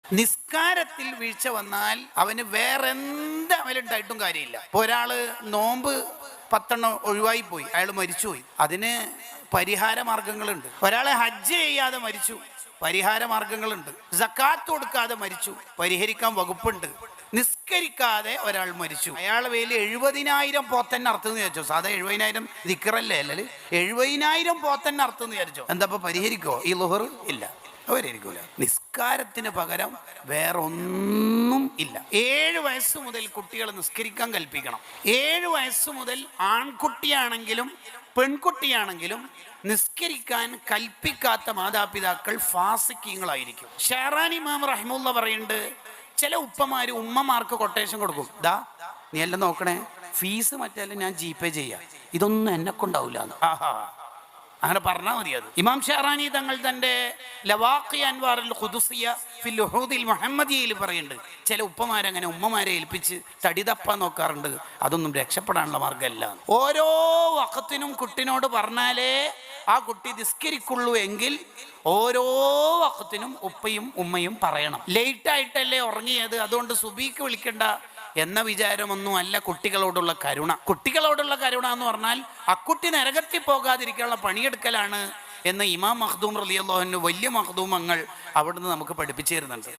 നിസ്കാരത്തിൽ വീഴ്ച വന്നാൽ അവന് വേറെ എന്ത് അമലുണ്ടായിട്ടും കാര്യമില്ല. ഇപ്പോൾ ഒരാള് നോമ്പ് 10 ഒഴിവായി പോയി, അയാൾ മരിച്ചുപോയി, അതിന് പരിഹാര മാർഗങ്ങളുണ്ട്. ഒരാളെ ഹജ്ജ് ചെയ്യാതെ മരിച്ചു, പരിഹാര മാർഗങ്ങളുണ്ട്. സക്കാത്ത് കൊടുക്കാതെ മരിച്ചു, പരിഹരിക്കാൻ വകുപ്പുണ്ട്. നിസ്കരിക്കാതെ ഒരാൾ മരിച്ചു, അയാളെ പേരിൽ 70,000 പോത്തന്നെ അർത്ഥം വിചാരിച്ചോ. സാധാ 70,000 ദിക്റല്ലേ, അല്ലേ 70,000 പോത്തന്നെ അർത്ഥം വിചാരിച്ചോ. എന്താ പരിഹരിക്കോ? ഈ ലുഹർ ഇല്ല, അവരിക്കൂല. നിസ്കാരത്തിന് പകരം വേറെ ഒന്നും ഇല്ല. 7 വയസ്സ് മുതൽ കുട്ടികൾ നിസ്കരിക്കാൻ കൽപ്പിക്കണം. 7 വയസ്സ് മുതൽ ആൺകുട്ടിയാണെങ്കിലും പെൺകുട്ടിയാണെങ്കിലും നിസ്കരിക്കാൻ കൽപ്പിക്കാത്ത മാതാപിതാക്കൾ ഫാസിഖീങ്ങളായിരിക്കും. ഷെഹറാനി ഇമാം റഹിമുള്ള പറയുന്നുണ്ട്, ചില ഉപ്പമാര് ഉമ്മമാർക്ക് കൊട്ടേഷൻ കൊടുക്കും, ദാ നീ എല്ലാം നോക്കണേ, ഫീസ് മറ്റെല്ലാം ഞാൻ ജിപേ ചെയ്യാം, ഇതൊന്നും എന്നെ കൊണ്ടാവില്ല. ആഹാ, അങ്ങനെ പറഞ്ഞാൽ മതി. അത് ഇമാം ഷെഹറാനി തങ്ങൾ തൻ്റെ ലവാഖി അൻവാറുൽ ഖുദുസിയ ഫിൽ ഉഹൂദിൽ മുഹമ്മദിയയിൽ പറയുന്നുണ്ട്, ചില ഉപ്പമാരങ്ങനെ ഉമ്മമാരെ ഏൽപ്പിച്ച് തടിതപ്പാൻ നോക്കാറുണ്ട്, അതൊന്നും രക്ഷപ്പെടാനുള്ള മാർഗ്ഗമല്ല. ഓരോ വഖത്തിനും കുട്ടിനോട് പറഞ്ഞാലേ ആ കുട്ടി നിസ്കരിക്കുള്ളൂ എങ്കിൽ ഓരോ വഖത്തിനും ഉപ്പയും ഉമ്മയും പറയണം. ലേറ്റായിട്ടല്ലേ ഉറങ്ങിയത്, അതുകൊണ്ട് സുബീക്ക് വിളിക്കണ്ട എന്ന വിചാരമൊന്നും അല്ല കുട്ടികളോടുള്ള കരുണ. കുട്ടികളോടുള്ള കരുണ എന്ന് പറഞ്ഞാൽ അക്കുട്ടി നരകത്തിൽ പോകാതിരിക്കാനുള്ള പണിയെടുക്കലാണ് എന്ന് ഇമാം മഖ്ദൂം റളിയല്ലാഹു അൻഹു വലിയ മഖ്ദൂമങ്ങൾ അവിടുന്ന് നമുക്ക് പഠിപ്പിച്ചു തരുന്നുണ്ട്.